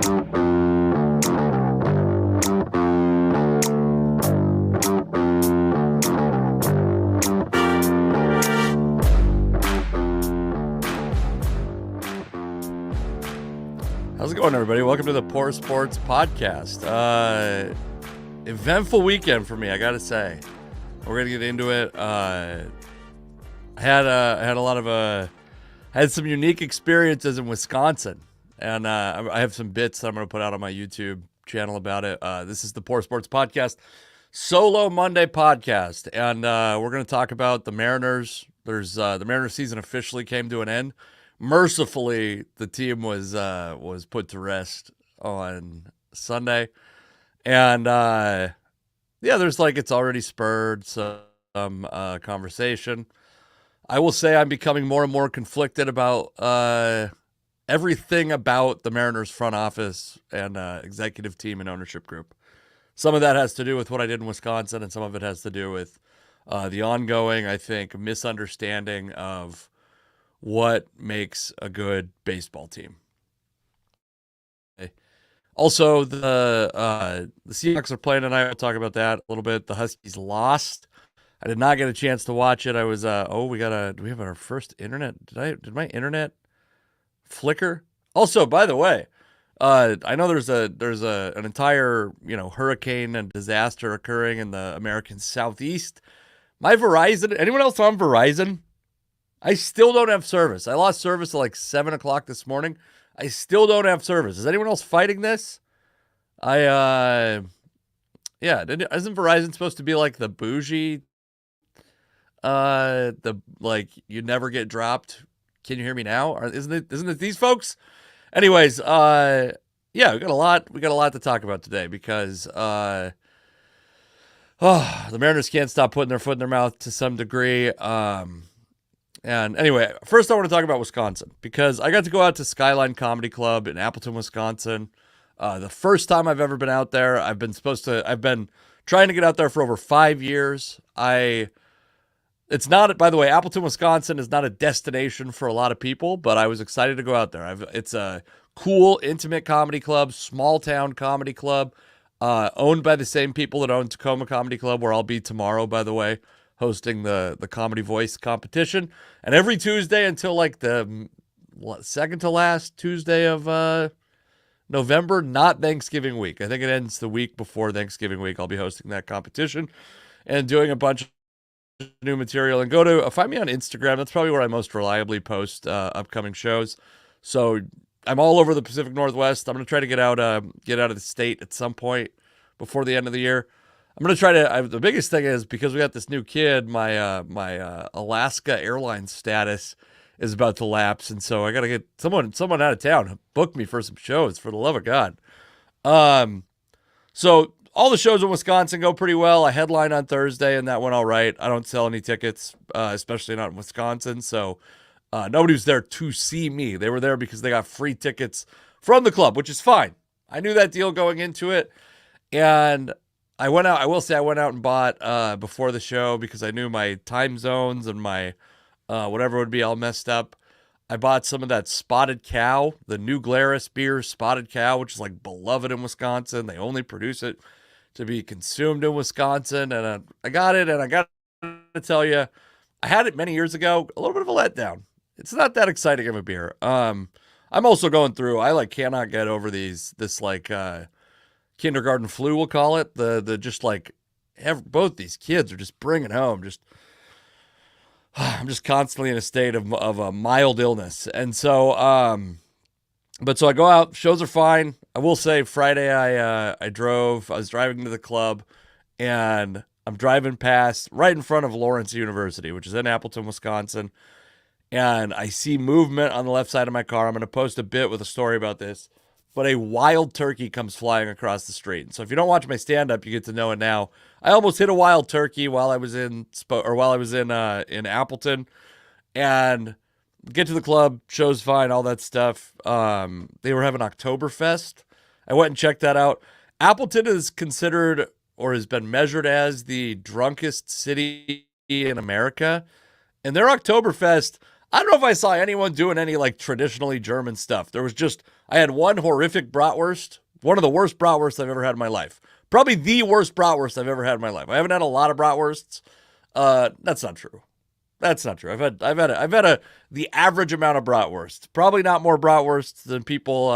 How's it going, everybody? Welcome to the Poor Sports Podcast. Eventful weekend for me, I gotta say. We're gonna get into it. I had some unique experiences in Wisconsin, and I have some bits that I'm gonna put out on my YouTube channel about it. This is the Poor Sports Podcast, solo Monday podcast, and we're gonna talk about the Mariners. The Mariners season officially came to an end. Mercifully, the team was put to rest on Sunday, and there's it's already spurred some conversation. I will say I'm becoming more and more conflicted about everything about the Mariners front office and executive team and ownership group. Some of that has to do with what I did in Wisconsin, and some of it has to do with the ongoing, I think, misunderstanding of what makes a good baseball team. Also, the Seahawks are playing tonight. We'll talk about that a little bit. The Huskies lost. I did not get a chance to watch it. I was do we have our first internet? Did my internet flicker? Also, by the way, I know there's an entire hurricane and disaster occurring in the American Southeast. My Verizon, anyone else on Verizon? I still don't have service. I lost service at 7 o'clock this morning. I still don't have service. Is anyone else fighting this? Isn't Verizon supposed to be the bougie? You never get dropped. Can you hear me now? Isn't it these folks? Anyways, we got a lot to talk about today because the Mariners can't stop putting their foot in their mouth to some degree. And anyway, first I want to talk about Wisconsin because I got to go out to Skyline Comedy Club in Appleton, Wisconsin. The first time I've ever been out there. I've been trying to get out there for over 5 years. It's not, by the way, Appleton, Wisconsin is not a destination for a lot of people, but I was excited to go out there. It's a cool, intimate comedy club, small town comedy club, owned by the same people that own Tacoma Comedy Club, where I'll be tomorrow, by the way, hosting the Comedy Voice competition. And every Tuesday until the second to last Tuesday of November, not Thanksgiving week. I think it ends the week before Thanksgiving week. I'll be hosting that competition and doing a bunch of new material. And find me on Instagram. That's probably where I most reliably post upcoming shows. So I'm all over the Pacific Northwest. I'm going to try to get out of the state at some point before the end of the year. I'm going to try to, the biggest thing is because we got this new kid, my Alaska Airlines status is about to lapse. And so I got to get someone out of town, book me for some shows, for the love of God. So all the shows in Wisconsin go pretty well. I headline on Thursday and that went all right. I don't sell any tickets, especially not in Wisconsin. So nobody was there to see me. They were there because they got free tickets from the club, which is fine. I knew that deal going into it. And I went out and bought before the show because I knew my time zones and my whatever would be all messed up. I bought some of that Spotted Cow, the New Glarus beer Spotted Cow, which is beloved in Wisconsin. They only produce it to be consumed in Wisconsin. And I got it, and I got to tell you, I had it many years ago. A little bit of a letdown. It's not that exciting of a beer. I'm also going through, I cannot get over this kindergarten flu, we'll call it. Both these kids are just bringing home. I'm just constantly in a state of a mild illness. And so, so I go out, shows are fine. I will say Friday I was driving to the club and I'm driving past right in front of Lawrence University, which is in Appleton, Wisconsin. And I see movement on the left side of my car. I'm going to post a bit with a story about this. But a wild turkey comes flying across the street. So if you don't watch my stand-up, you get to know it now. I almost hit a wild turkey while I was in Appleton, and get to the club, show's fine, all that stuff. They were having Oktoberfest. I went and checked that out. Appleton is considered or has been measured as the drunkest city in America, and their Oktoberfest, I don't know if I saw anyone doing any like traditionally German stuff. There was just, I had one horrific bratwurst, one of the worst bratwursts I've ever had in my life. Probably the worst bratwurst I've ever had in my life. I haven't had a lot of bratwursts. That's not true. That's not true. I've had the average amount of bratwursts. Probably not more bratwursts than people,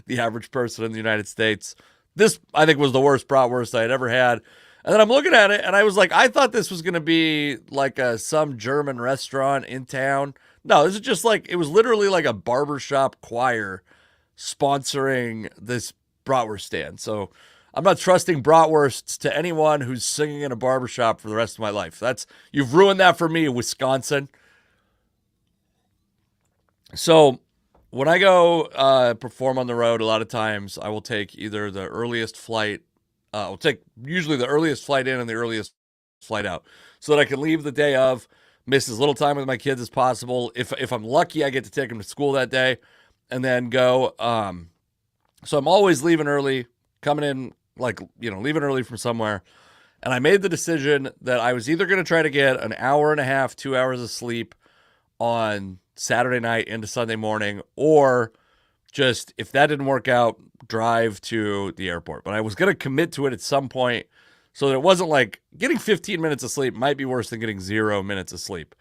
the average person in the United States. This, I think, was the worst bratwurst I had ever had. And then I'm looking at it, and I was like, I thought this was going to be like some German restaurant in town. No, this is just like, it was literally like a barbershop choir sponsoring this bratwurst stand. So I'm not trusting bratwursts to anyone who's singing in a barbershop for the rest of my life. You've ruined that for me, Wisconsin. So when I go perform on the road, a lot of times I will take either the earliest flight. I'll take usually the earliest flight in and the earliest flight out, so that I can leave the day of, miss as little time with my kids as possible. If I'm lucky, I get to take them to school that day, and then go. So I'm always leaving early, coming in leaving early from somewhere. And I made the decision that I was either going to try to get an hour and a half, 2 hours of sleep on Saturday night into Sunday morning, or just, if that didn't work out, drive to the airport. But I was going to commit to it at some point, so that it wasn't like getting 15 minutes of sleep might be worse than getting 0 minutes of sleep.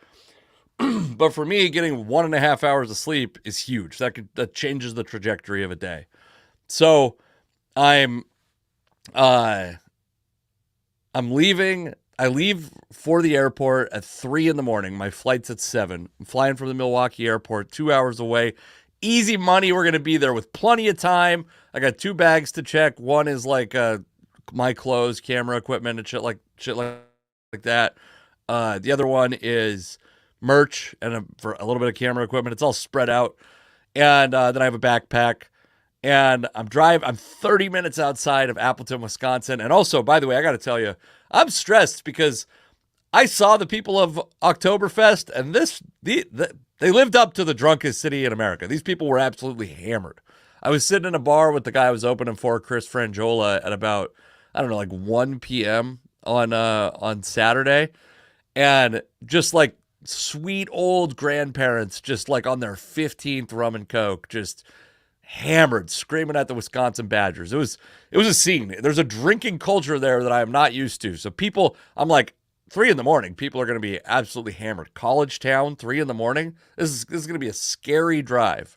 But for me, getting 1.5 hours of sleep is huge. That changes the trajectory of a day. So I'm leaving. I leave for the airport at 3 in the morning. My flight's at 7. I'm flying from the Milwaukee airport, 2 hours away. Easy money. We're going to be there with plenty of time. I got 2 bags to check. One is like my clothes, camera equipment, and shit like that. The other one is merch and for a little bit of camera equipment. It's all spread out. And then I have a backpack. And I'm 30 minutes outside of Appleton, Wisconsin. And also, by the way, I got to tell you, I'm stressed because I saw the people of Oktoberfest, and they lived up to the drunkest city in America. These people were absolutely hammered. I was sitting in a bar with the guy I was opening for, Chris Frangiola, at about, I don't know, like 1 p.m. on Saturday. And just like sweet old grandparents, just like on their 15th rum and coke, just hammered, screaming at the Wisconsin Badgers. It was a scene. There's a drinking culture there that I am not used to. So people, I'm like, 3 in the morning, people are going to be absolutely hammered. College town, 3 in the morning. This is going to be a scary drive.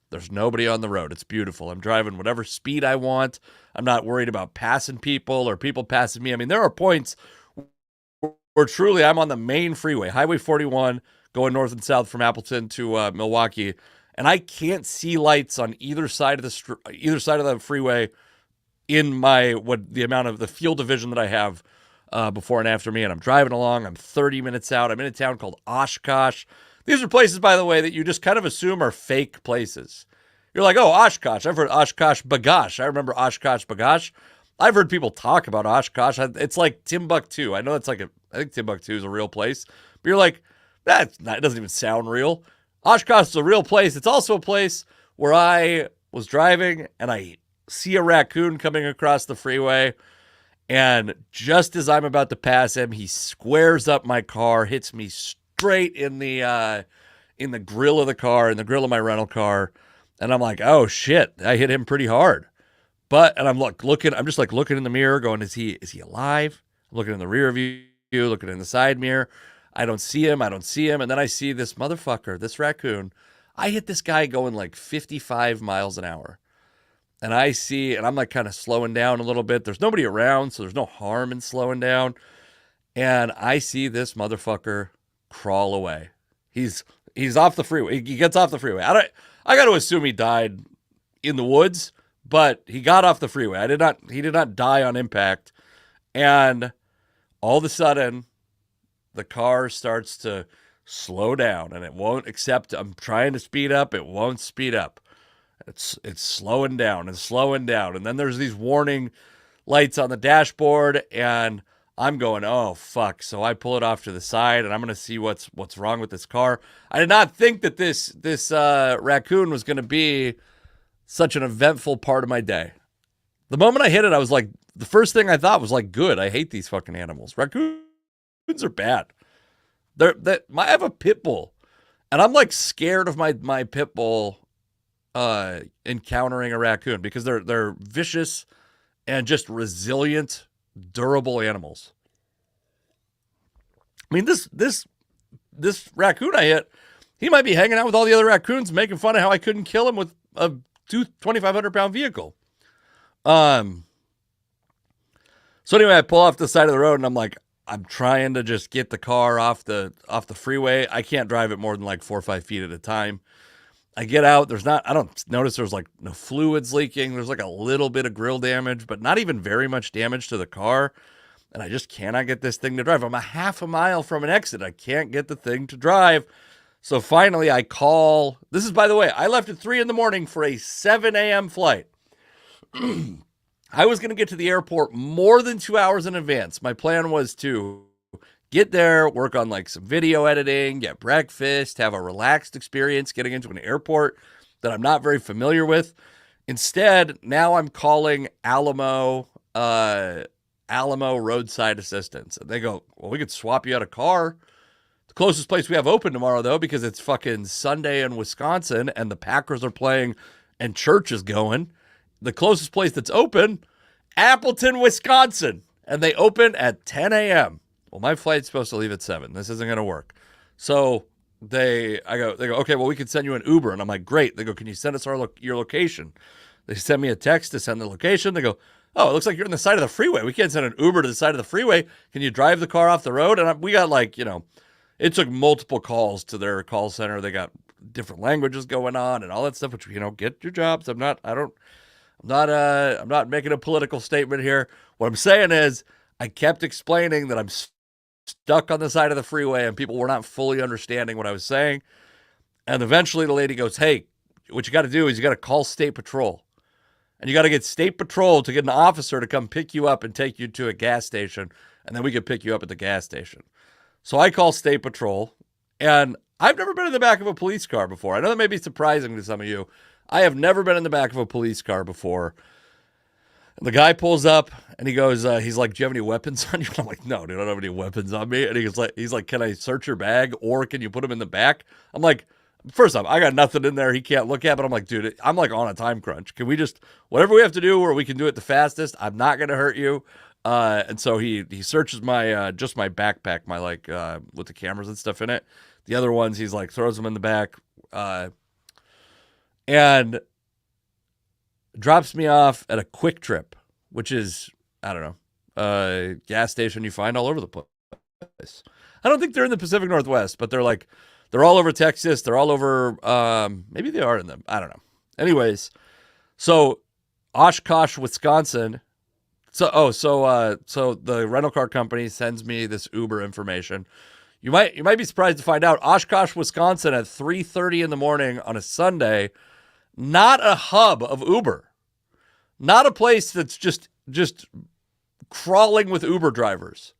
There's nobody on the road. It's beautiful. I'm driving whatever speed I want. I'm not worried about passing people or people passing me. I mean, there are points where truly I'm on the main freeway, Highway 41, going north and south from Appleton to Milwaukee, and I can't see lights on either side of the freeway in the amount of the field of vision that I have before and after me. And I'm driving along. I'm 30 minutes out. I'm in a town called Oshkosh. These are places, by the way, that you just kind of assume are fake places. You're like, oh, Oshkosh. I've heard Oshkosh B'gosh. I remember Oshkosh B'gosh. I've heard people talk about Oshkosh. It's like Timbuktu. I know it's I think Timbuktu is a real place. But you're like, it doesn't even sound real. Oshkosh is a real place. It's also a place where I was driving and I see a raccoon coming across the freeway. And just as I'm about to pass him, he squares up my car, hits me straight in the grill of the car, in the grill of my rental car. And I'm like, oh shit, I hit him pretty hard. And I'm looking in the mirror going, is he alive? I'm looking in the rear view, looking in the side mirror. I don't see him. And then I see this motherfucker, this raccoon. I hit this guy going like 55 miles an hour. And I'm like kind of slowing down a little bit. There's nobody around, so there's no harm in slowing down. And I see this motherfucker crawl away. He's off the freeway. He gets off the freeway. I got to assume he died in the woods, but he got off the freeway. He did not die on impact. And all of a sudden, the car starts to slow down, and it won't accept. I'm trying to speed up. It won't speed up. It's slowing down and slowing down. And then there's these warning lights on the dashboard, and I'm going, oh, fuck. So I pull it off to the side, and I'm going to see what's wrong with this car. I did not think that this raccoon was going to be such an eventful part of my day. The moment I hit it, I was like, the first thing I thought was like, good. I hate these fucking animals. Raccoons are bad. I have a pit bull, and I'm like scared of my pit bull encountering a raccoon because they're vicious and just resilient, durable animals. I mean, this raccoon I hit, he might be hanging out with all the other raccoons, making fun of how I couldn't kill him with a 2,500-pound vehicle. So anyway, I pull off the side of the road, and I'm trying to just get the car off the freeway. I can't drive it more than like 4 or 5 feet at a time. I get out. I don't notice there's like no fluids leaking. There's like a little bit of grill damage, but not even very much damage to the car. And I just cannot get this thing to drive. I'm a half a mile from an exit. I can't get the thing to drive. So finally I call. This is, by the way, I left at 3 a.m. for a 7 a.m. flight. I was going to get to the airport more than 2 hours in advance. My plan was to get there, work on like some video editing, get breakfast, have a relaxed experience getting into an airport that I'm not very familiar with. Instead, now I'm calling Alamo roadside assistance. And they go, well, we could swap you out a car. The closest place we have open tomorrow, though, because it's fucking Sunday in Wisconsin and the Packers are playing and church is going. The closest place that's open, Appleton, Wisconsin. And they open at 10 a.m. Well, my flight's supposed to leave at 7. This isn't going to work. So they go, okay, well, we could send you an Uber. And I'm like, great. They go, can you send us your location? They send me a text to send the location. They go, oh, it looks like you're on the side of the freeway. We can't send an Uber to the side of the freeway. Can you drive the car off the road? And we got it took multiple calls to their call center. They got different languages going on and all that stuff, which, get your jobs. I'm not making a political statement here. What I'm saying is I kept explaining that I'm stuck on the side of the freeway and people were not fully understanding what I was saying. And eventually the lady goes, hey, what you got to do is you got to call State Patrol. And you got to get State Patrol to get an officer to come pick you up and take you to a gas station. And then we could pick you up at the gas station. So I call State Patrol. And I've never been in the back of a police car before. I know that may be surprising to some of you. I have never been in the back of a police car before. And the guy pulls up and he goes, he's like, do you have any weapons on you? I'm like, no, dude, I don't have any weapons on me. And he's like, can I search your bag or can you put them in the back? I'm like, first off, I got nothing in there he can't look at, but I'm like, dude, I'm like on a time crunch. Can we just, whatever we have to do where we can do it the fastest, I'm not going to hurt you. And so he searches my, just my backpack, my with the cameras and stuff in it. The other ones, he's like, throws them in the back, and drops me off at a Quick Trip, which is, I don't know, a gas station you find all over the place. I don't think they're in the Pacific Northwest, but they're all over Texas. They're all over, maybe they are in them. I don't know. Anyways, so Oshkosh, Wisconsin. So the rental car company sends me this Uber information. You might be surprised to find out Oshkosh, Wisconsin at 3:30 in the morning on a Sunday, not a hub of Uber. Not a place that's just crawling with Uber drivers.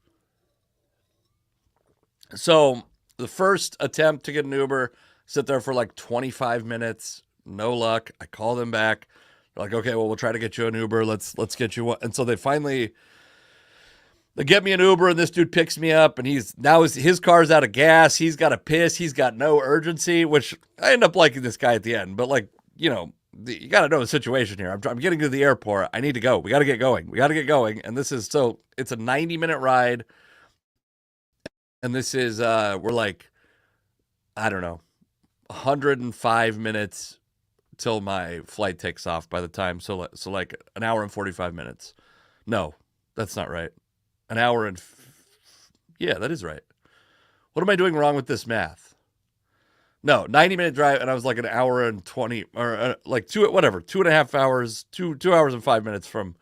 So the first attempt to get an Uber, sit there for like 25 minutes, no luck. I call them back. They're like, okay, well, we'll try to get you an Uber. Let's get you one. And so they get me an Uber, and this dude picks me up, and his car's out of gas. He's got to piss. He's got no urgency, which I end up liking this guy at the end. But you got to know the situation here. I'm getting to the airport. I need to go. We got to get going. And this is, it's a 90-minute ride. And this is, we're like, I don't know, 105 minutes till my flight takes off by the time. So like an hour and 45 minutes. No, that's not right. An hour and, yeah, that is right. What am I doing wrong with this math? No, 90-minute drive, and I was like an hour and 20, or like 2.5 hours, 2 hours and 5 minutes from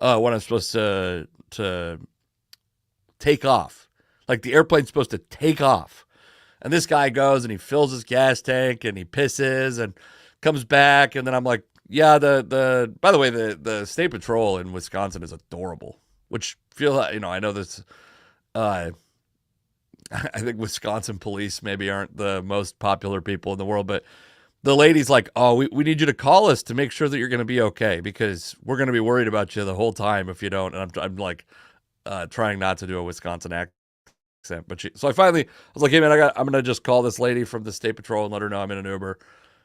when I'm supposed to take off. Like the airplane's supposed to take off. And this guy goes and he fills his gas tank and he pisses and comes back. And then I'm like, yeah, by the way, the State Patrol in Wisconsin is adorable, which I know this, I think Wisconsin police maybe aren't the most popular people in the world, but the lady's like, oh, we need you to call us to make sure that you're going to be okay because we're going to be worried about you the whole time if you don't. And I'm like trying not to do a Wisconsin accent accent. But so I was like, hey man, I'm going to just call this lady from the state patrol and let her know I'm in an Uber.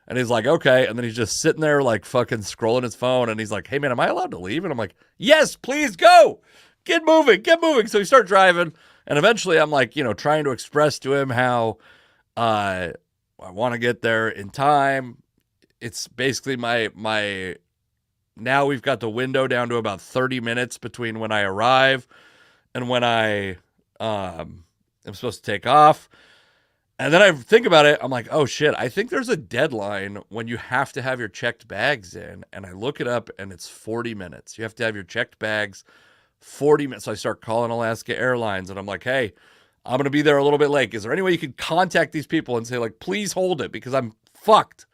And he's like, okay. And then he's just sitting there like fucking scrolling his phone. And he's like, hey man, am I allowed to leave? And I'm like, yes, please go. Get moving. So we start driving. And eventually I'm like, trying to express to him how I want to get there in time. It's basically my now we've got the window down to about 30 minutes between when I arrive and when I am supposed to take off. And then I think about it. I'm like, oh shit, I think there's a deadline when you have to have your checked bags in. And I look it up and it's 40 minutes. You have to have your checked bags 40 minutes. So I start calling Alaska Airlines and I'm like, hey, I'm going to be there a little bit late. Is there any way you could contact these people and say like, please hold it because I'm fucked.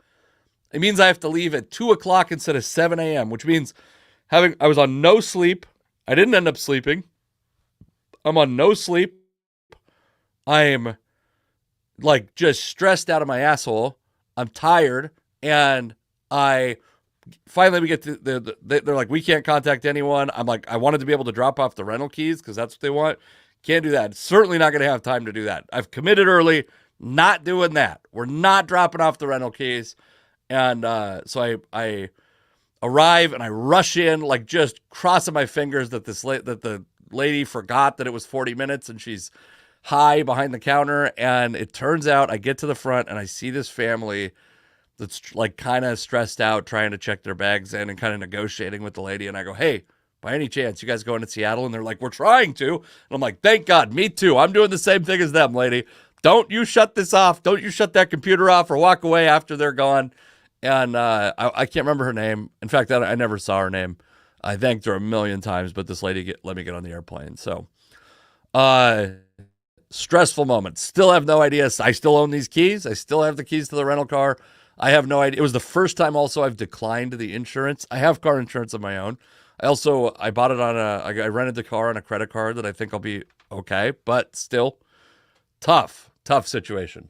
It means I have to leave at 2:00 instead of 7 a.m., which means I was on no sleep. I didn't end up sleeping. I'm on no sleep. I am like just stressed out of my asshole. I'm tired. And finally we get to they're like, we can't contact anyone. I'm like, I wanted to be able to drop off the rental keys because that's what they want. Can't do that. Certainly not going to have time to do that. I've committed early, not doing that. We're not dropping off the rental keys. And so I arrive and I rush in, like just crossing my fingers that that the lady forgot that it was 40 minutes and she's high behind the counter. And it turns out I get to the front and I see this family that's like kind of stressed out trying to check their bags in and kind of negotiating with the lady. And I go, hey, by any chance, you guys going to Seattle? And they're like, we're trying to. And I'm like, thank God, me too. I'm doing the same thing as them, lady. Don't you shut this off. Don't you shut that computer off or walk away after they're gone. And I can't remember her name. In fact, I never saw her name. I thanked her a million times, but this lady let me get on the airplane. So stressful moment. Still have no idea. I still own these keys. I still have the keys to the rental car. I have no idea. It was the first time also I've declined the insurance. I have car insurance of my own. I bought it I rented the car on a credit card that I think I'll be okay, but still tough situation.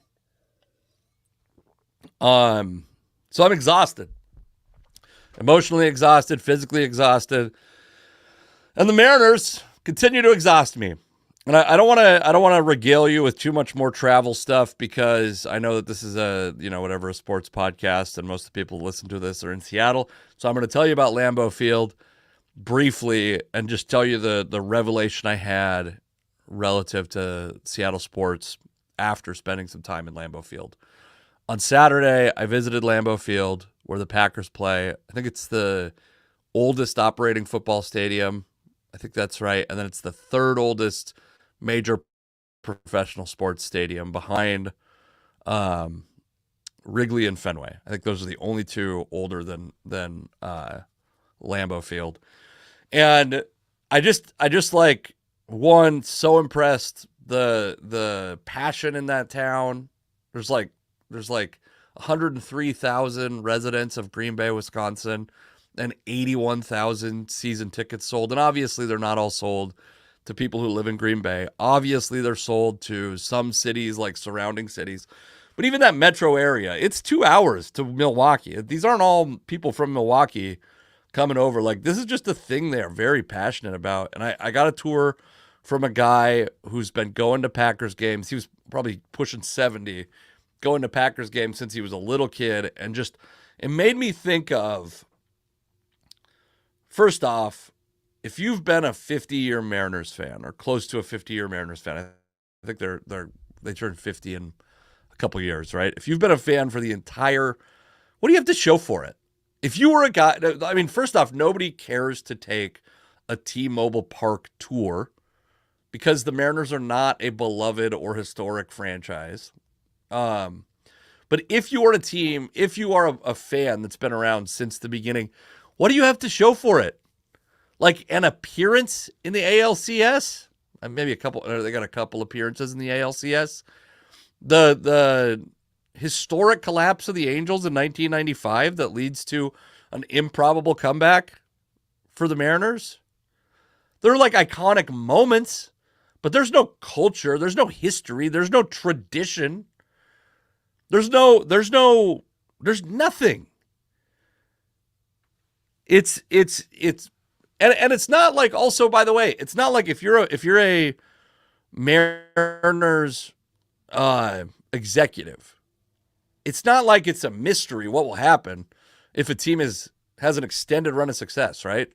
So I'm exhausted, emotionally exhausted, physically exhausted, and the Mariners continue to exhaust me. And I don't want to regale you with too much more travel stuff because I know that this is a sports podcast and most of the people who listen to this are in Seattle. So I'm going to tell you about Lambeau Field briefly and just tell you the revelation I had relative to Seattle sports after spending some time in Lambeau Field. On Saturday, I visited Lambeau Field where the Packers play. I think it's the oldest operating football stadium. I think that's right. And then it's the third oldest major professional sports stadium behind Wrigley and Fenway. I think those are the only two older than Lambeau Field. And I just like, one, so impressed the passion in that town. There's like 103,000 residents of Green Bay, Wisconsin, and 81,000 season tickets sold. And obviously they're not all sold to people who live in Green Bay. Obviously they're sold to some cities like surrounding cities. But even that metro area, it's 2 hours to Milwaukee. These aren't all people from Milwaukee coming over. Like, this is just a thing they're very passionate about. And I got a tour from a guy who's been going to Packers games. He was probably pushing 70, going to Packers games since he was a little kid. And just, it made me think of, first off, if you've been a 50-year Mariners fan or close to a 50-year Mariners fan, I think they turned 50 in a couple years, right? If you've been a fan for the entire, what do you have to show for it? If you were a guy, I mean, first off, nobody cares to take a T-Mobile Park tour because the Mariners are not a beloved or historic franchise. But if you are a team, if you are a fan that's been around since the beginning, what do you have to show for it? Like an appearance in the ALCS? Maybe a couple, they got a couple appearances in the ALCS. The historic collapse of the Angels in 1995 that leads to an improbable comeback for the Mariners. They're like iconic moments, but there's no culture, there's no history, there's no tradition. There's nothing. It's and it's not like, also, by the way, it's not like if you're a Mariners executive. It's not like it's a mystery what will happen if a team has an extended run of success, right?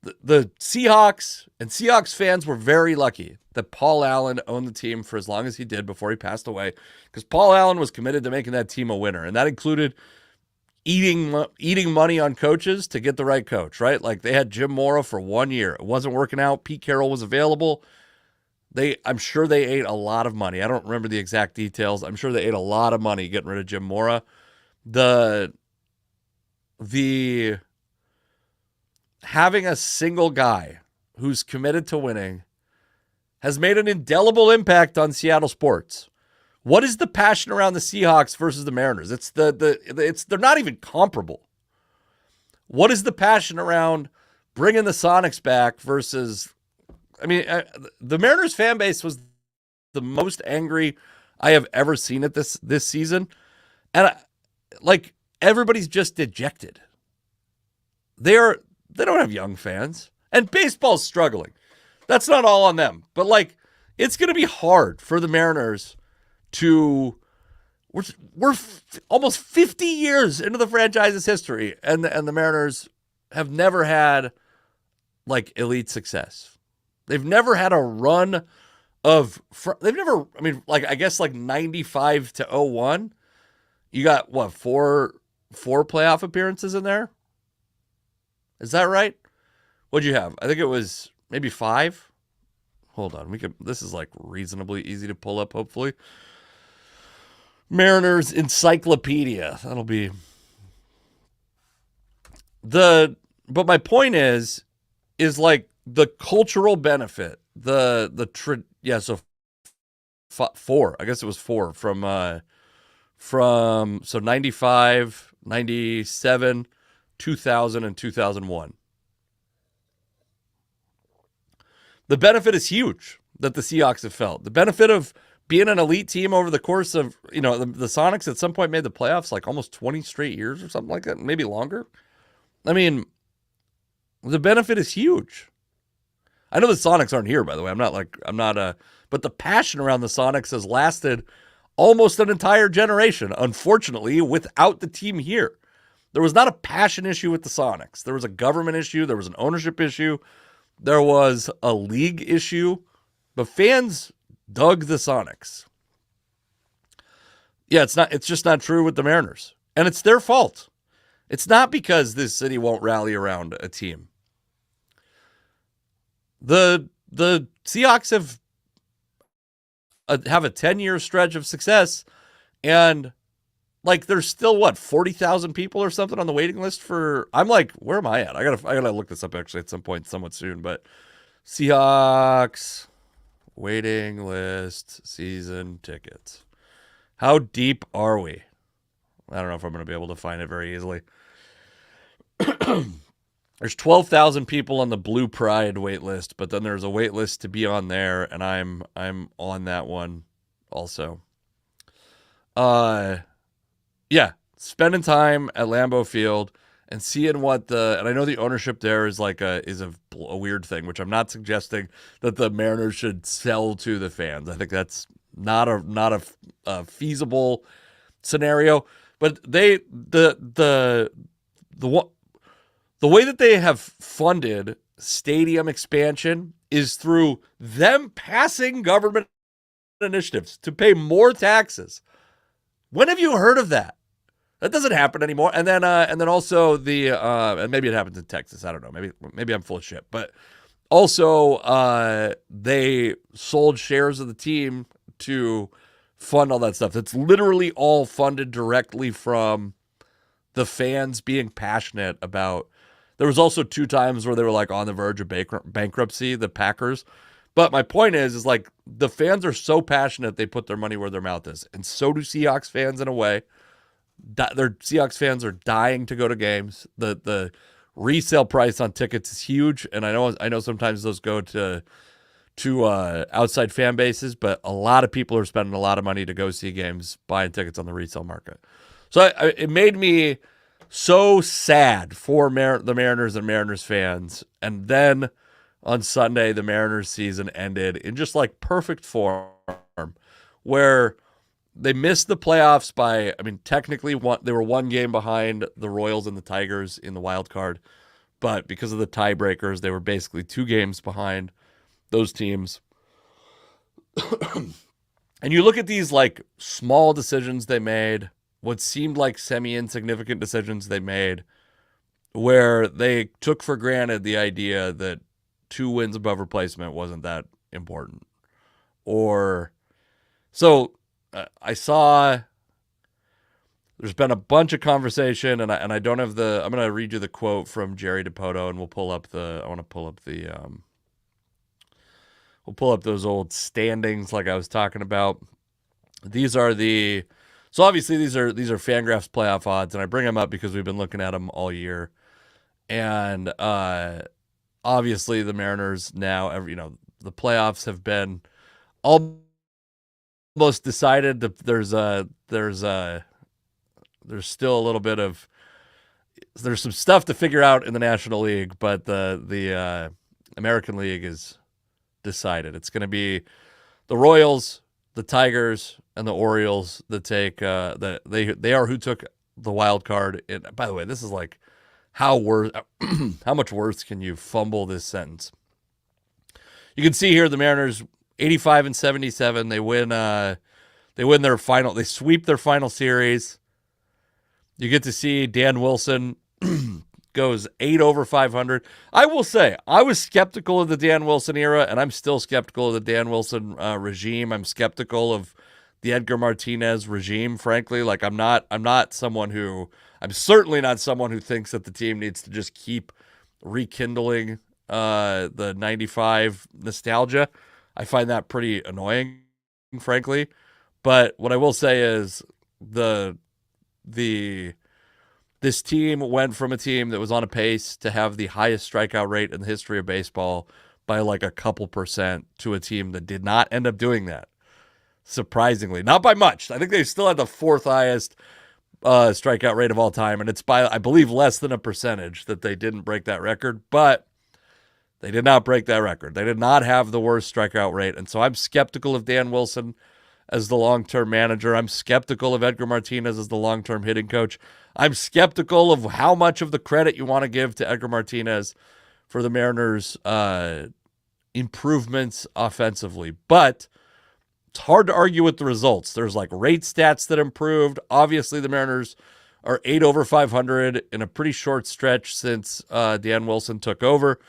The Seahawks and Seahawks fans were very lucky that Paul Allen owned the team for as long as he did before he passed away, because Paul Allen was committed to making that team a winner, and that included eating money on coaches to get the right coach, right? Like they had Jim Mora for 1 year. It wasn't working out. Pete Carroll was available. I'm sure they ate a lot of money. I don't remember the exact details. I'm sure they ate a lot of money getting rid of Jim Mora. The having a single guy who's committed to winning has made an indelible impact on Seattle sports. What is the passion around the Seahawks versus the Mariners? They're not even comparable. What is the passion around bringing the Sonics back versus? I mean, the Mariners fan base was the most angry I have ever seen it this season, and everybody's just dejected. They don't have young fans, and baseball's struggling. That's not all on them, but it's going to be hard for the Mariners to. We're almost 50 years into the franchise's history, and the Mariners have never had elite success. They've never had a run of. They've never. I mean, I guess 95 to 01. You got what, four playoff appearances in there? Is that right? What'd you have? I think it was maybe 5. Hold on. This is reasonably easy to pull up, hopefully. Mariners Encyclopedia. That'll be but my point is the cultural benefit, so 4. I guess it was 4 from 95, 97, 2000, and 2001. The benefit is huge that the Seahawks have felt. The benefit of being an elite team over the course of, the Sonics at some point made the playoffs almost 20 straight years or something like that, maybe longer. I mean, the benefit is huge. I know the Sonics aren't here, by the way. But the passion around the Sonics has lasted almost an entire generation, unfortunately, without the team here. There was not a passion issue with the Sonics. There was a government issue. There was an ownership issue. There was a league issue. But fans dug the Sonics. Yeah, it's just not true with the Mariners. And it's their fault. It's not because this city won't rally around a team. The Seahawks have a 10-year stretch of success, and there's still 40,000 people or something on the waiting list for. I'm where am I at? I gotta look this up actually at some point somewhat soon. But Seahawks waiting list season tickets. How deep are we? I don't know if I'm gonna be able to find it very easily. There's 12,000 people on the Blue Pride wait list, but then there's a wait list to be on there, and I'm on that one also. Yeah, spending time at Lambeau Field and seeing and I know the ownership there is a weird thing, which I'm not suggesting that the Mariners should sell to the fans. I think that's not a feasible scenario, but the way that they have funded stadium expansion is through them passing government initiatives to pay more taxes. When have you heard of that? That doesn't happen anymore. And then also and maybe it happens in Texas. I don't know. Maybe I'm full of shit. But also, they sold shares of the team to fund all that stuff. That's literally all funded directly from the fans being passionate about. There was also 2 times where they were on the verge of bankruptcy, the Packers. But my point is the fans are so passionate they put their money where their mouth is. And so do Seahawks fans in a way. Their Seahawks fans are dying to go to games. The resale price on tickets is huge, and I know sometimes those go to outside fan bases, but a lot of people are spending a lot of money to go see games, buying tickets on the resale market. So it made me so sad for the Mariners and Mariners fans. And then on Sunday, the Mariners season ended in just like perfect form, where they missed the playoffs by, I mean, technically they were one game behind the Royals and the Tigers in the wild card, but because of the tiebreakers, they were basically 2 games behind those teams. And you look at these like small decisions they made, what seemed like semi-insignificant decisions they made, where they took for granted the idea that 2 wins above replacement wasn't that important. Or so I saw there's been a bunch of conversation, and I don't have I'm going to read you the quote from Jerry Dipoto, and we'll pull up those old standings like I was talking about. So obviously these are Fangraphs playoff odds, and I bring them up because we've been looking at them all year. And obviously the Mariners now, the playoffs have been almost decided. There's still a little bit of, there's some stuff to figure out in the National League, but the American League is decided. It's going to be the Royals, the Tigers, and the Orioles that take they are who took the wild card. And by the way, this is like how much worse can you fumble this sentence? You can see here the Mariners 85-77. They win they sweep their final series. You get to see Dan Wilson goes 8 over 500. I will say, I was skeptical of the Dan Wilson era, and I'm still skeptical of the Dan Wilson regime. I'm skeptical of the Edgar Martinez regime, frankly. Like, I'm certainly not someone who thinks that the team needs to just keep rekindling the 95 nostalgia. I find that pretty annoying, frankly. But what I will say is this team went from a team that was on a pace to have the highest strikeout rate in the history of baseball by like a couple percent to a team that did not end up doing that. Surprisingly, not by much. I think they still had the 4th highest strikeout rate of all time, and it's by, I believe, less than a percentage that they didn't break that record, but they did not break that record. They did not have the worst strikeout rate, and so I'm skeptical of Dan Wilson as the long-term manager. I'm skeptical of Edgar Martinez as the long-term hitting coach. I'm skeptical of how much of the credit you want to give to Edgar Martinez for the Mariners' improvements offensively. But it's hard to argue with the results. There's like rate stats that improved. Obviously, the Mariners are 8 over 500 in a pretty short stretch since Dan Wilson took over.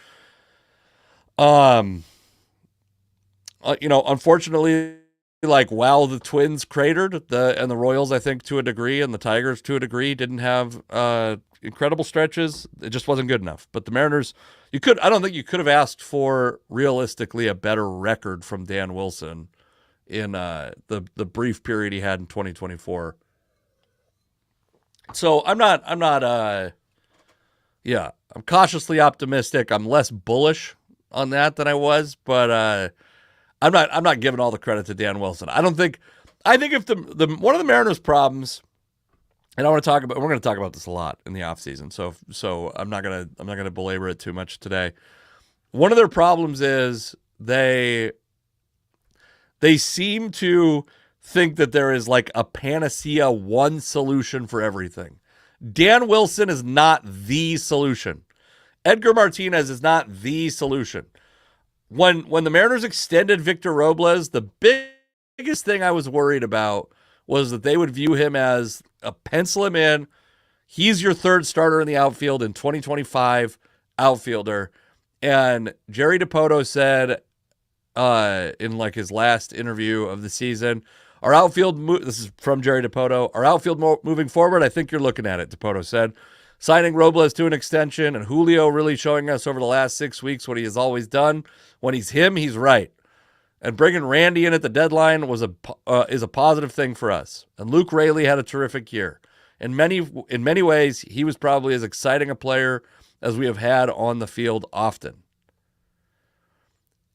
Unfortunately, like, while the Twins cratered, and the Royals, I think, to a degree, and the Tigers, to a degree, didn't have incredible stretches, it just wasn't good enough. But the Mariners, I don't think you could have asked for, realistically, a better record from Dan Wilson in the brief period he had in 2024. So I'm cautiously optimistic. I'm less bullish on that than I was, but I'm not giving all the credit to Dan Wilson. I think if the one of the Mariners' problems, and we're going to talk about this a lot in the offseason, so I'm not gonna belabor it too much today. One of their problems is they seem to think that there is like a panacea, one solution for everything. Dan Wilson is not the solution. Edgar Martinez is not the solution. When the Mariners extended Victor Robles, the biggest thing I was worried about was that they would view him as a pencil him in. He's your 3rd starter in the outfield in 2025 outfielder. And Jerry Dipoto said in like his last interview of the season, our outfield, this is from Jerry Dipoto, our outfield moving forward, I think you're looking at it, Dipoto said. Signing Robles to an extension and Julio really showing us over the last 6 weeks what he has always done. When he's him, he's right. And bringing Randy in at the deadline is a positive thing for us. And Luke Raley had a terrific year. In many ways, he was probably as exciting a player as we have had on the field often.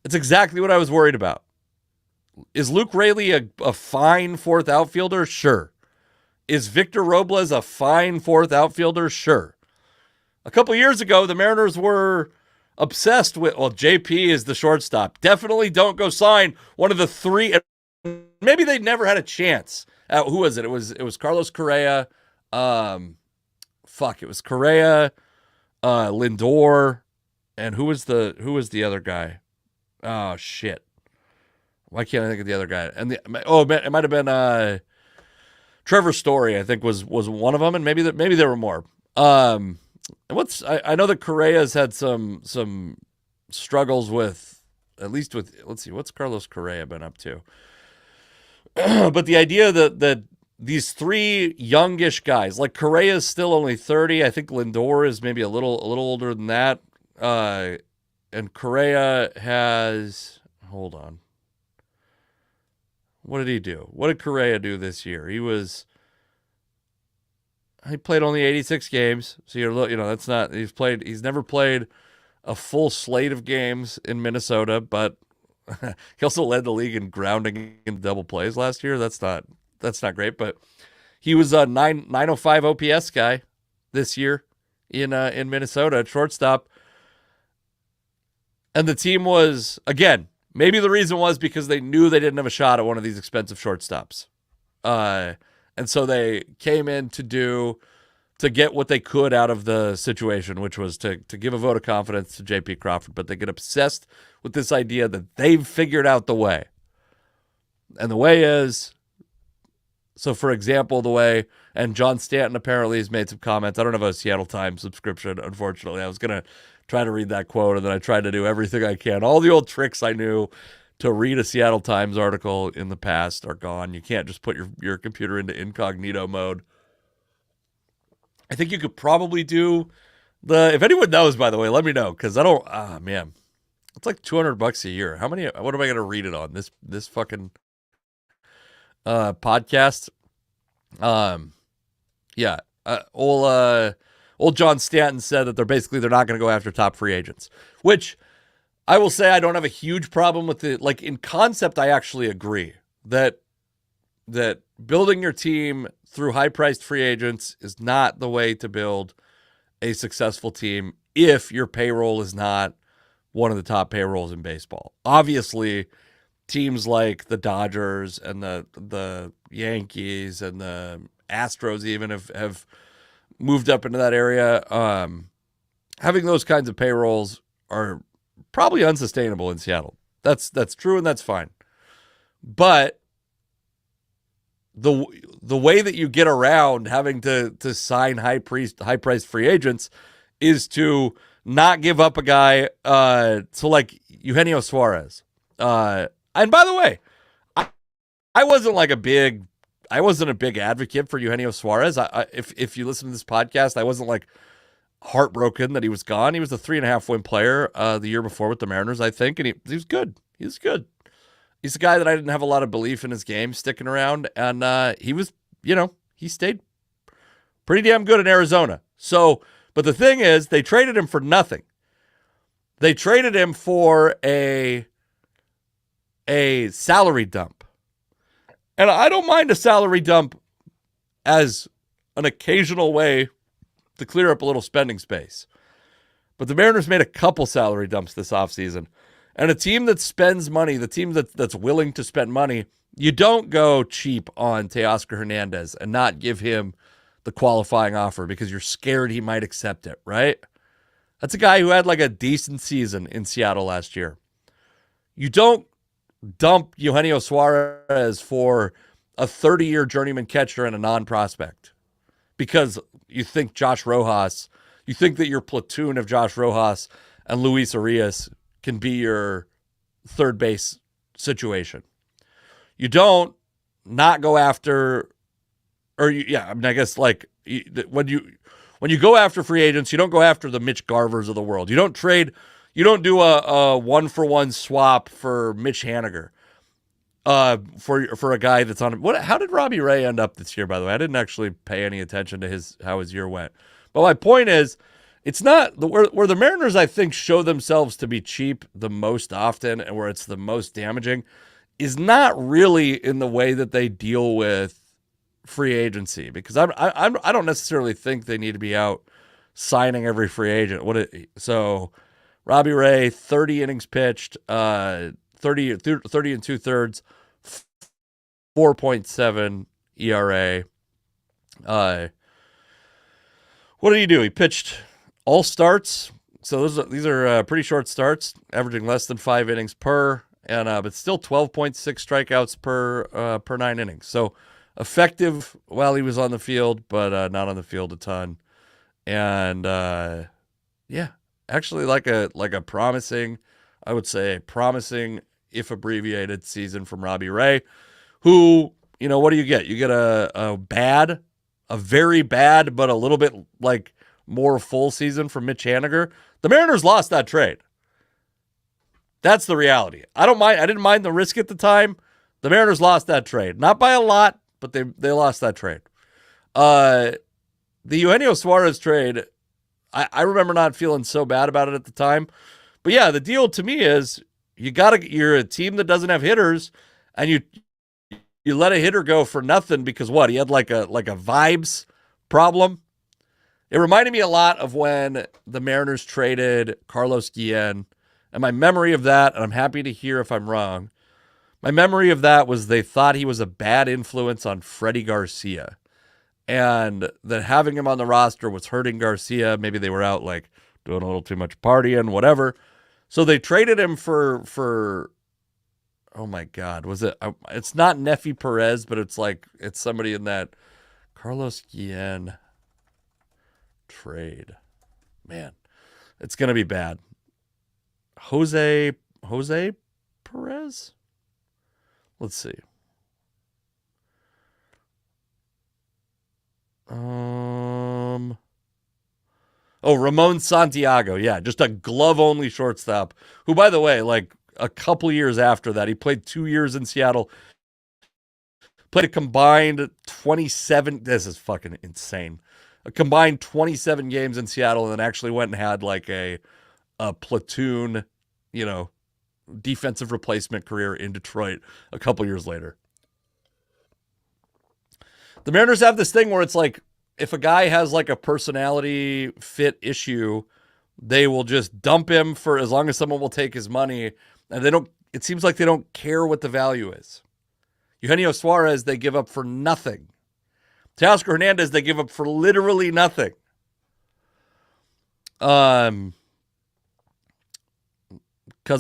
It's exactly what I was worried about. Is Luke Raley a fine 4th outfielder? Sure. Is Victor Robles a fine 4th outfielder? Sure. A couple years ago, the Mariners were obsessed with, well, JP is the shortstop. Definitely don't go sign one of the three. Maybe they never had a chance. Who was it? It was Carlos Correa. It was Correa, Lindor, and who was the other guy? Oh shit. Why can't I think of the other guy? And it might have been Trevor Story, I think was one of them, and maybe there were more. I know that Correa's had some struggles with, at least with, let's see, what's Carlos Correa been up to? But the idea that these three youngish guys, like Correa is still only 30. I think Lindor is maybe a little older than that. And Correa has, hold on. What did he do? What did Correa do this year? He played only 86 games. So that's not, he's never played a full slate of games in Minnesota, but he also led the league in grounding in double plays last year. That's not great, but he was a 905 OPS guy this year in Minnesota at shortstop. And the team was, again, maybe the reason was because they knew they didn't have a shot at one of these expensive shortstops. And so they came in to get what they could out of the situation, which was to give a vote of confidence to J.P. Crawford. But they get obsessed with this idea that they've figured out the way. And the way is, so for example, the way, and John Stanton apparently has made some comments. I don't have a Seattle Times subscription, unfortunately. I was going to try to read that quote, and then I tried to do everything I can. All the old tricks I knew to read a Seattle Times article in the past are gone. You can't just put your computer into incognito mode. I think you could probably do if anyone knows, by the way, let me know, because I don't, man, it's like $200 a year. What am I going to read it on? This fucking podcast? Yeah. Old John Stanton said that they're not going to go after top free agents, which I will say I don't have a huge problem with it. Like, in concept, I actually agree that building your team through high-priced free agents is not the way to build a successful team if your payroll is not one of the top payrolls in baseball. Obviously, teams like the Dodgers and the Yankees and the Astros even have moved up into that area. Having those kinds of payrolls are probably unsustainable in Seattle. That's true, and that's fine. But the way that you get around having to sign high-priced free agents is to not give up a guy to like Eugenio Suarez. And by the way, I wasn't a big advocate for Eugenio Suarez. If you listen to this podcast, I wasn't like heartbroken that he was gone. He was a 3.5 win player the year before with the Mariners, I think, and he was good. He was good. He's a guy that I didn't have a lot of belief in his game sticking around, and he was, he stayed pretty damn good in Arizona. So, but the thing is, they traded him for nothing. They traded him for a salary dump. And I don't mind a salary dump as an occasional way to clear up a little spending space. But the Mariners made a couple salary dumps this offseason. And a team that spends money, the team that's willing to spend money, you don't go cheap on Teoscar Hernandez and not give him the qualifying offer because you're scared he might accept it, right? That's a guy who had like a decent season in Seattle last year. You don't dump Eugenio Suarez for a 30-year journeyman catcher and a non-prospect because you think you think that your platoon of Josh Rojas and Luis Arias can be your third base situation. You don't not go after, I guess like when you go after free agents, you don't go after the Mitch Garvers of the world. You don't do a 1-for-1 swap for Mitch Haniger for a guy that's on. How did Robbie Ray end up this year, by the way? I didn't actually pay any attention to how his year went. But my point is, it's not where the Mariners, I think, show themselves to be cheap the most often and where it's the most damaging is not really in the way that they deal with free agency, because I don't necessarily think they need to be out signing every free agent. Robbie Ray, 30 innings pitched, 30 and 2/3, 4.7 ERA. What did he do? He pitched all starts. So these are pretty short starts, averaging less than 5 innings per, and but still 12.6 strikeouts per 9 innings. So effective while he was on the field, but not on the field a ton. And yeah, actually like a promising, I would say promising, if abbreviated, season from Robbie Ray, who, what do you get? You get a very bad, but a little bit like more full season from Mitch Haniger. The Mariners lost that trade. That's the reality. I didn't mind the risk at the time. The Mariners lost that trade. Not by a lot, but they lost that trade. The Eugenio Suarez trade, I remember not feeling so bad about it at the time. But yeah, the deal to me is you're a team that doesn't have hitters, and you let a hitter go for nothing because what? He had like a vibes problem. It reminded me a lot of when the Mariners traded Carlos Guillen, and my memory of that, and I'm happy to hear if I'm wrong, my memory of that was they thought he was a bad influence on Freddie Garcia, and that having him on the roster was hurting Garcia. Maybe they were out like doing a little too much partying, whatever. So they traded him for oh my God, was it? It's not Nefi Perez, but it's somebody in that Carlos Guillen trade. Man, it's gonna be bad. Jose Perez. Let's see. Ramon Santiago. Yeah, just a glove-only shortstop. Who, by the way, like a couple years after that, he played 2 years in Seattle. Played a combined 27. This is fucking insane. A combined 27 games in Seattle, and then actually went and had like a platoon, defensive replacement career in Detroit a couple years later. The Mariners have this thing where it's like, if a guy has like a personality fit issue, they will just dump him for as long as someone will take his money. And it seems like they don't care what the value is. Eugenio Suarez, they give up for nothing. Teoscar Hernandez, they give up for literally nothing. Cousin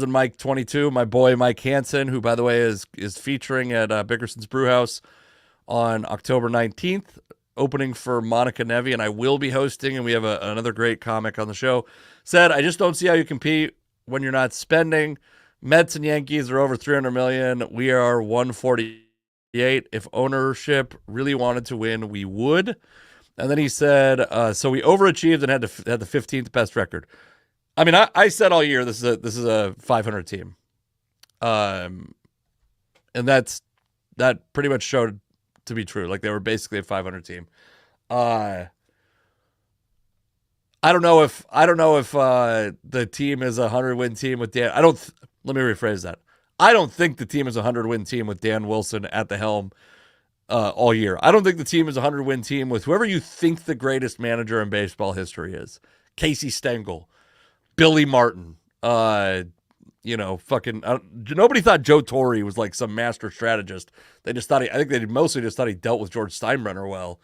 Mike 22, my boy Mike Hansen, who by the way is featuring at Bickerson's Brewhouse on October 19th, opening for Monica Nevi, and I will be hosting, and we have another great comic on the show, said, I just don't see how you compete when you're not spending. Mets and Yankees are over $300 million. We are 148. If ownership really wanted to win, we would. And then he said, so we overachieved and had the 15th best record. I mean, I said all year this is a 500 team, and that pretty much showed to be true. Like they were basically a 500 team. I don't know if the team is a 100-win team with Dan. Let me rephrase that. I don't think the team is a 100-win team with Dan Wilson at the helm all year. I don't think the team is a 100-win team with whoever you think the greatest manager in baseball history is. Casey Stengel, Billy Martin, nobody thought Joe Torre was like some master strategist. They just thought I think they mostly just thought he dealt with George Steinbrenner well.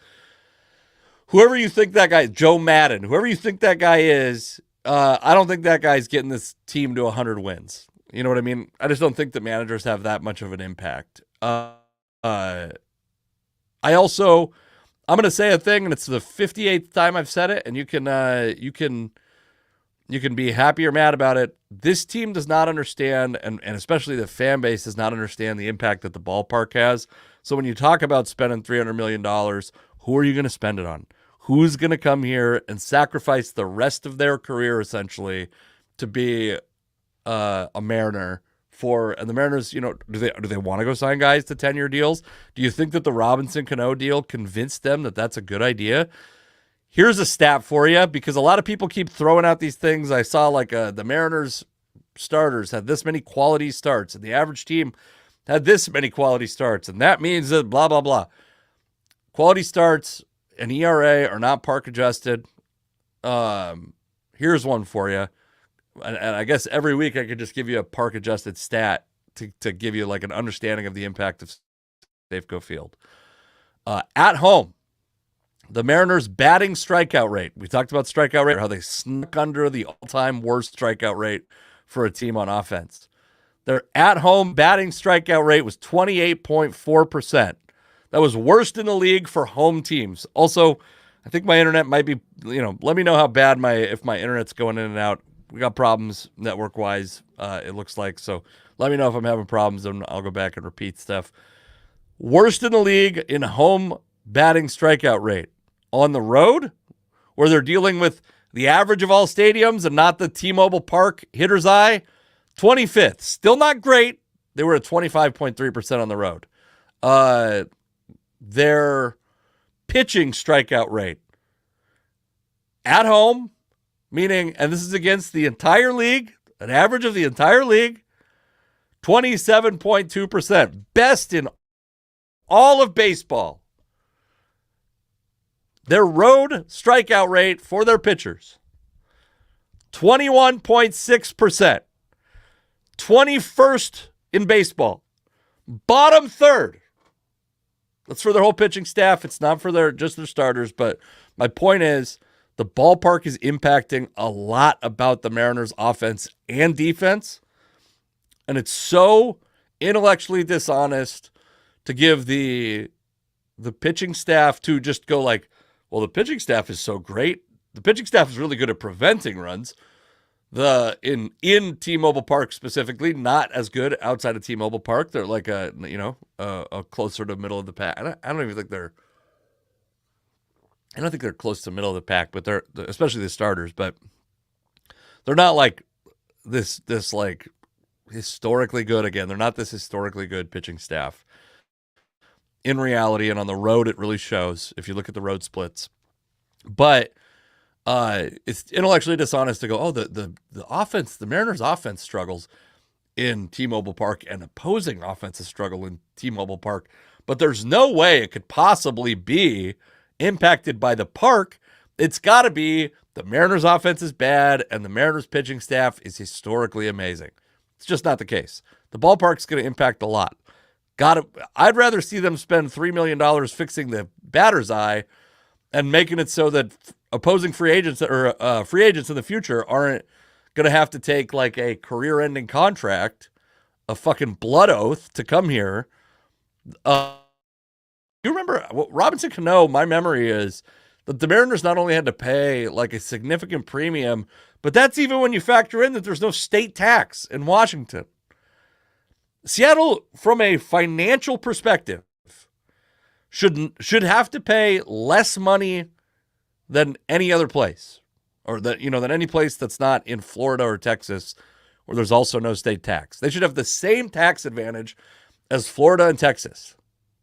Whoever you think that guy is, Joe Madden, whoever you think that guy is, I don't think that guy's getting this team to 100 wins. You know what I mean? I just don't think that managers have that much of an impact. I'm going to say a thing, and it's the 58th time I've said it, and you can be happy or mad about it. This team does not understand, and especially the fan base does not understand the impact that the ballpark has. So when you talk about spending $300 million, who are you going to spend it on? Who's going to come here and sacrifice the rest of their career, essentially, to be a Mariner and the Mariners, do they want to go sign guys to 10-year deals? Do you think that the Robinson Cano deal convinced them that that's a good idea? Here's a stat for you, because a lot of people keep throwing out these things. I saw like the Mariners starters had this many quality starts, and the average team had this many quality starts, and that means that blah, blah, blah. Quality starts and ERA are not park adjusted. Here's one for you. and I guess every week I could just give you a park adjusted stat to give you like an understanding of the impact of Safeco Field. At home, the Mariners' batting strikeout rate. We talked about strikeout rate, how they snuck under the all-time worst strikeout rate for a team on offense. Their at-home batting strikeout rate was 28.4%. That was worst in the league for home teams. Also, I think my internet might be, let me know how bad if my internet's going in and out. We got problems network-wise, it looks like. So let me know if I'm having problems, and I'll go back and repeat stuff. Worst in the league in home batting strikeout rate. On the road, where they're dealing with the average of all stadiums and not the T-Mobile Park hitter's eye, 25th. Still not great. They were at 25.3% on the road. Their pitching strikeout rate at home, meaning, and this is against the entire league, an average of the entire league, 27.2%. Best in all of baseball. Their road strikeout rate for their pitchers, 21.6%. 21st in baseball. Bottom third. That's for their whole pitching staff. It's not for just their starters. But my point is, the ballpark is impacting a lot about the Mariners' offense and defense. And it's so intellectually dishonest to give the pitching staff to just go like, well, the pitching staff is so great. The pitching staff is really good at preventing runs. In T-Mobile Park specifically, not as good outside of T-Mobile Park. They're like a closer to middle of the pack. I don't even think they're close to middle of the pack, but they're especially the starters. But they're not like this like historically good. Again, they're not this historically good pitching staff. In reality, and on the road, it really shows if you look at the road splits. But it's intellectually dishonest to go, oh, the offense, the Mariners' offense struggles in T-Mobile Park and opposing offenses struggle in T-Mobile Park. But there's no way it could possibly be impacted by the park. It's got to be the Mariners' offense is bad and the Mariners' pitching staff is historically amazing. It's just not the case. The ballpark's going to impact a lot. I'd rather see them spend $3 million fixing the batter's eye and making it so that opposing free agents or free agents in the future aren't going to have to take like a career-ending contract, a fucking blood oath to come here. You remember Robinson Cano? My memory is that the Mariners not only had to pay like a significant premium, but that's even when you factor in that there's no state tax in Washington. Seattle, from a financial perspective, should have to pay less money than any other place, or than any place that's not in Florida or Texas, where there's also no state tax. They should have the same tax advantage as Florida and Texas,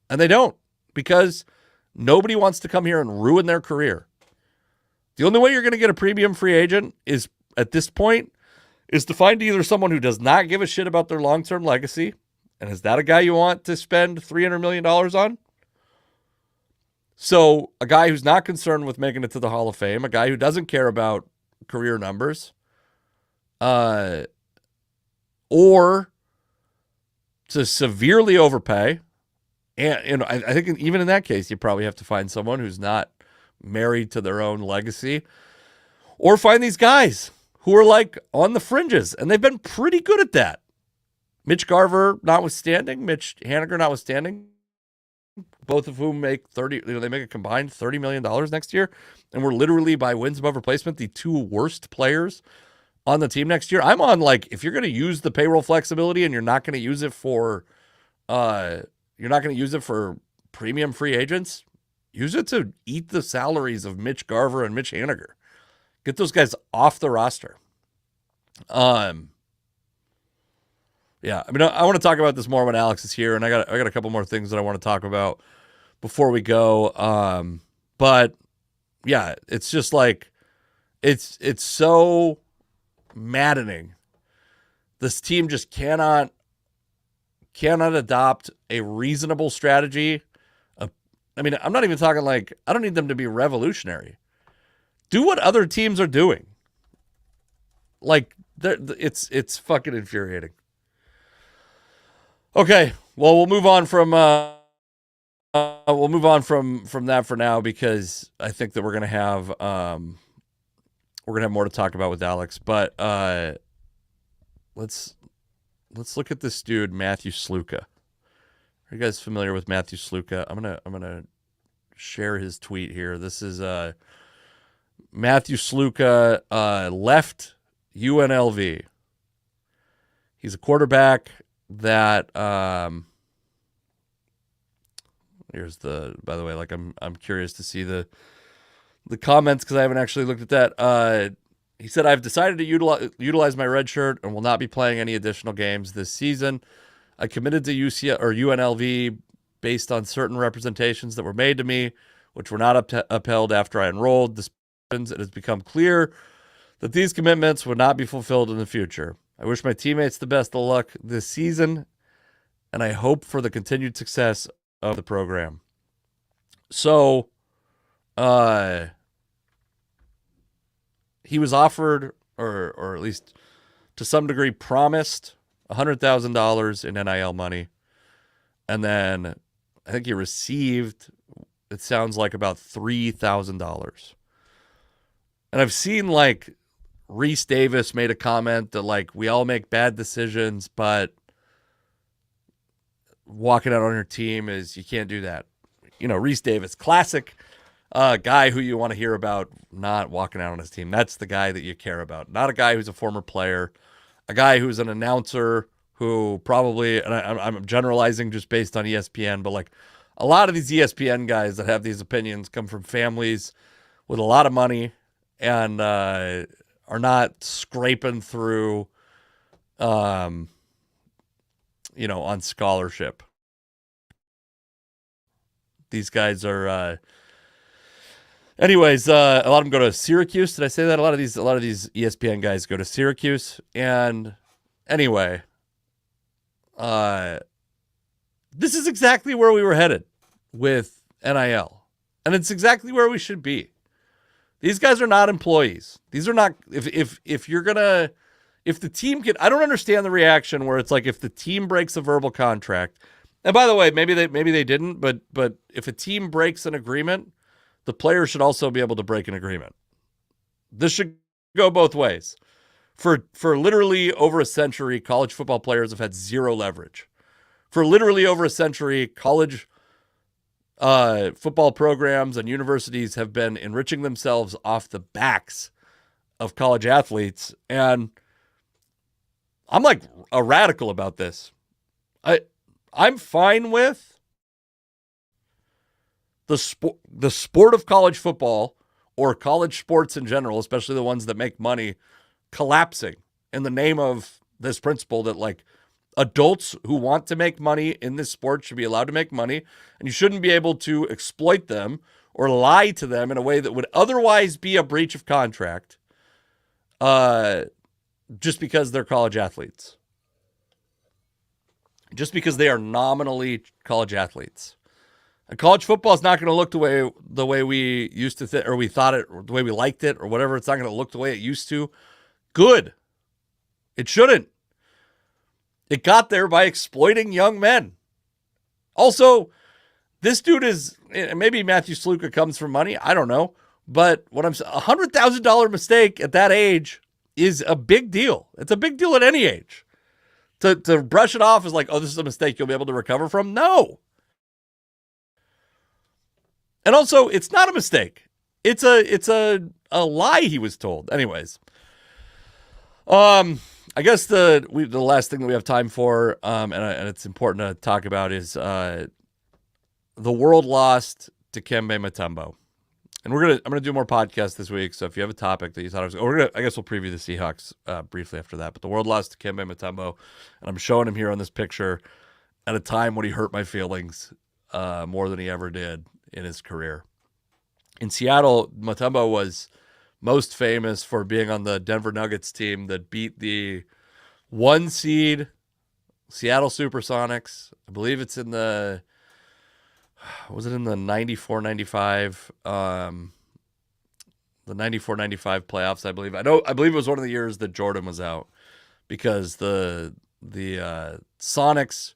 and they don't, because nobody wants to come here and ruin their career. The only way you're going to get a premium free agent is, at this point, is to find either someone who does not give a shit about their long-term legacy, and is that a guy you want to spend $300 million on? So a guy who's not concerned with making it to the Hall of Fame, a guy who doesn't care about career numbers, or to severely overpay. And I think even in that case, you probably have to find someone who's not married to their own legacy, or find these guys who are like on the fringes, and they've been pretty good at that. Mitch Garver notwithstanding, Mitch Haniger notwithstanding, both of whom make they make a combined $30 million next year, and we're literally, by wins above replacement, the two worst players on the team next year. I'm on, like, if you're going to use the payroll flexibility and you're not going to use it for premium free agents, use it to eat the salaries of Mitch Garver and Mitch Haniger. Get those guys off the roster. Yeah, I mean, I want to talk about this more when Alex is here, and I got a couple more things that I want to talk about before we go. But yeah, it's just like it's so maddening. This team just cannot adopt a reasonable strategy. I mean, I'm not even talking like, I don't need them to be revolutionary. Do what other teams are doing. Like, It's fucking infuriating. Okay, well we'll move on from that for now, because I think that we're gonna have more to talk about with Alex. But let's look at this dude, Matthew Sluka. Are you guys familiar with Matthew Sluka? I'm gonna share his tweet here. This is Matthew Sluka left UNLV. He's a quarterback that here's the, by the way, like I'm curious to see the comments, because I haven't actually looked at that. He said, I've decided to utilize my red shirt and will not be playing any additional games this season. I committed to UNLV based on certain representations that were made to me, which were not upheld after I enrolled. It has become clear that these commitments would not be fulfilled in the future. I wish my teammates the best of luck this season, and I hope for the continued success of the program. So, he was offered, or at least to some degree promised, $100,000 in NIL money. And then I think he received, it sounds like, about $3,000. And I've seen, like, Reese Davis made a comment that, like, we all make bad decisions, but walking out on your team you can't do that. You know, Reese Davis, classic guy who you want to hear about not walking out on his team. That's the guy that you care about. Not a guy who's a former player, a guy who's an announcer who probably, and I'm generalizing just based on ESPN, but like a lot of these ESPN guys that have these opinions come from families with a lot of money and are not scraping through, on scholarship. These guys are, anyways, a lot of them go to Syracuse. Did I say that? A lot of these ESPN guys go to Syracuse. And anyway, this is exactly where we were headed with NIL. And it's exactly where we should be. These guys are not employees. These are not, if the team can, I don't understand the reaction where it's like, if the team breaks a verbal contract, and by the way, maybe they didn't, but if a team breaks an agreement, the player should also be able to break an agreement. This should go both ways. For literally over a century, college football players have had zero leverage. For literally over a century, college football programs and universities have been enriching themselves off the backs of college athletes. And I'm like a radical about this. I'm fine with the sport of college football, or college sports in general, especially the ones that make money, collapsing in the name of this principle that, like, adults who want to make money in this sport should be allowed to make money, and you shouldn't be able to exploit them or lie to them in a way that would otherwise be a breach of contract, just because they're college athletes. Just because they are nominally college athletes. And college football is not going to look the way we used to or we thought it, or the way we liked it, or whatever. It's not going to look the way it used to. Good. It shouldn't. It got there by exploiting young men. Also, this dude is, maybe Matthew Sluka comes from money. I don't know. But what I'm saying, $100,000 mistake at that age is a big deal. It's a big deal at any age. To brush it off as like, oh, this is a mistake you'll be able to recover from. No. And also, it's not a mistake. It's a lie he was told. Anyways, I guess the last thing that we have time for, and it's important to talk about, is the world lost Dikembe Mutombo. And I'm gonna do more podcasts this week. So if you have a topic that you thought I guess we'll preview the Seahawks briefly after that. But the world lost Dikembe Mutombo, and I'm showing him here on this picture at a time when he hurt my feelings more than he ever did in his career. In Seattle, Mutombo was most famous for being on the Denver Nuggets team that beat the 1 seed Seattle Supersonics. I believe it's in the, was it in the 94-95 the 94-95 playoffs, I believe. I believe it was one of the years that Jordan was out because the Sonics,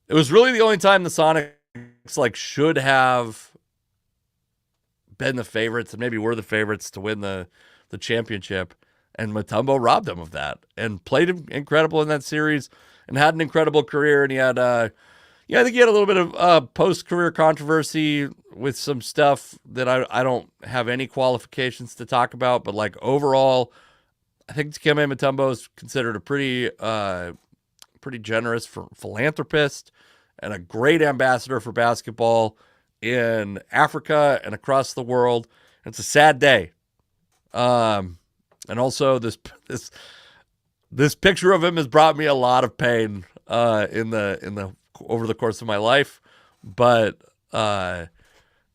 it was really the only time the Sonics like should have been the favorites and maybe were the favorites to win the championship. And Mutombo robbed them of that and played incredible in that series and had an incredible career. And he had, I think he had a little bit of post-career controversy with some stuff that I don't have any qualifications to talk about. But like overall, I think Dikembe Mutombo is considered a pretty generous philanthropist and a great ambassador for basketball in Africa and across the world. It's a sad day. And also this picture of him has brought me a lot of pain in the over the course of my life, but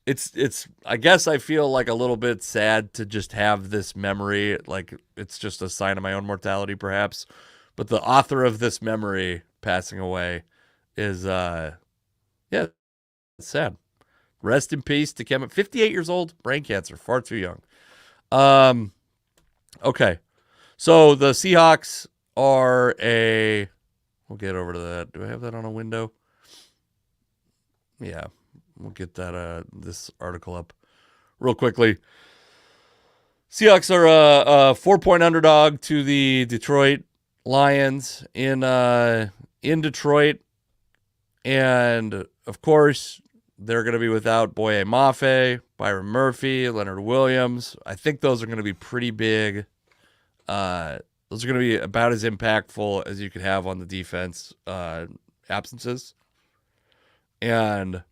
it's I guess I feel like a little bit sad to just have this memory, like it's just a sign of my own mortality perhaps, but the author of this memory passing away is it's sad. Rest in peace to Dikembe. 58 years old, brain cancer, far too young. Okay, so the Seahawks are we'll get over to that. Do I have that on a window? Yeah, we'll get that this article up real quickly. Seahawks are a 4-point underdog to the Detroit Lions in Detroit, and of course they're going to be without Boye Mafe, Byron Murphy, Leonard Williams. I think those are going to be pretty big. Those are going to be about as impactful as you could have on the defense absences. And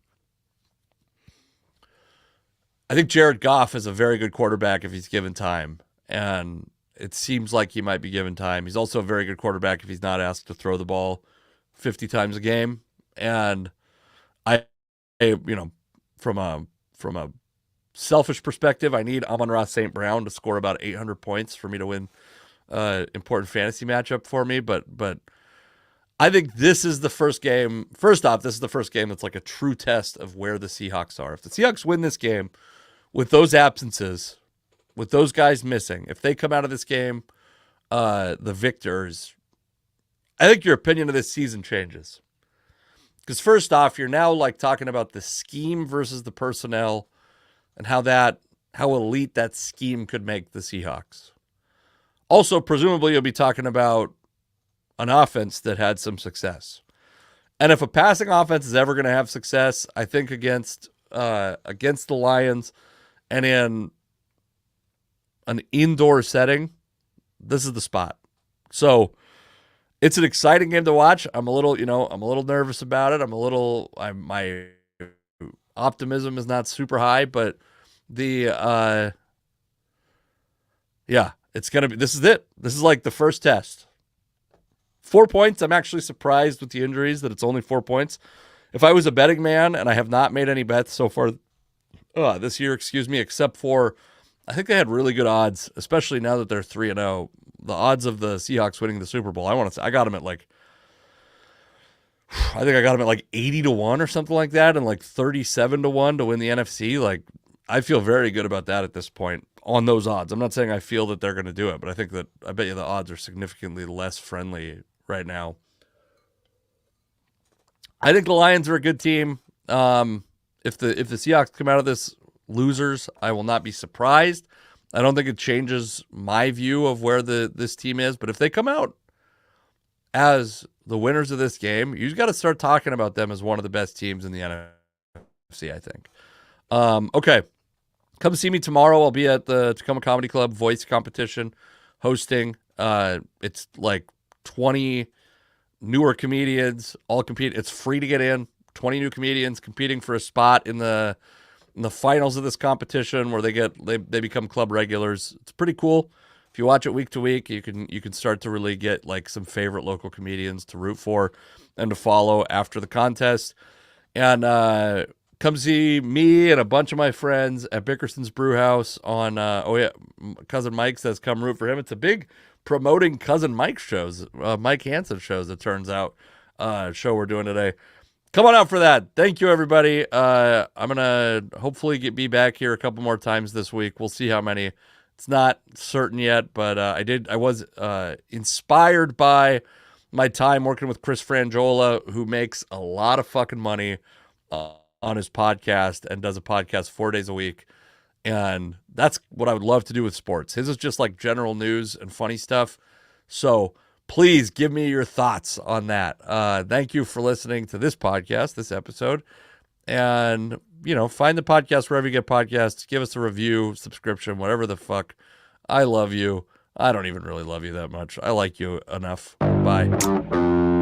I think Jared Goff is a very good quarterback if he's given time. And it seems like he might be given time. He's also a very good quarterback if he's not asked to throw the ball 50 times a game. And from a selfish perspective, I need Amon-Ra St. Brown to score about 800 points for me to win important fantasy matchup for me. But I think this is the first game. First off, this is the first game that's like a true test of where the Seahawks are. If the Seahawks win this game with those absences, with those guys missing, if they come out of this game the victors, I think your opinion of this season changes. Because first off, you're now like talking about the scheme versus the personnel and how elite that scheme could make the Seahawks. Also, presumably you'll be talking about an offense that had some success. And if a passing offense is ever going to have success, I think against the Lions and in an indoor setting, this is the spot. So it's an exciting game to watch. I'm a little nervous about it. My optimism is not super high, but this is it. This is like the first test. 4 points. I'm actually surprised with the injuries that it's only 4 points. If I was a betting man, and I have not made any bets so far this year, except for I think they had really good odds, especially now that they're 3-0. The odds of the Seahawks winning the Super Bowl, I got them at like 80-1 or something like that, and like 37-1 to win the NFC. Like, I feel very good about that at this point on those odds. I'm not saying I feel that they're going to do it, but I bet you the odds are significantly less friendly right now. I think the Lions are a good team. If the Seahawks come out of this losers, I will not be surprised. I don't think it changes my view of where this team is, but if they come out as the winners of this game, you just got to start talking about them as one of the best teams in the NFC, I think. Okay. Come see me tomorrow. I'll be at the Tacoma Comedy Club voice competition hosting. It's like 20 newer comedians all compete. It's free to get in. 20 new comedians competing for a spot in the finals of this competition where they become club regulars. It's pretty cool. If you watch it week to week, you can start to really get like some favorite local comedians to root for and to follow after the contest. And come see me and a bunch of my friends at Bickerson's Brewhouse on Cousin Mike says come root for him. It's a big promoting Cousin Mike shows, Mike Hansen shows, it turns out, show we're doing today. come on out for that. Thank you, everybody. I'm gonna hopefully be back here a couple more times this week. We'll see how many. It's not certain yet, but I was inspired by my time working with Chris Frangiola, who makes a lot of fucking money on his podcast and does a podcast 4 days a week. And that's what I would love to do with sports. His is just like general news and funny stuff. So please give me your thoughts on that. Thank you for listening to this podcast, this episode. And, find the podcast wherever you get podcasts. Give us a review, subscription, whatever the fuck. I love you. I don't even really love you that much. I like you enough. Bye.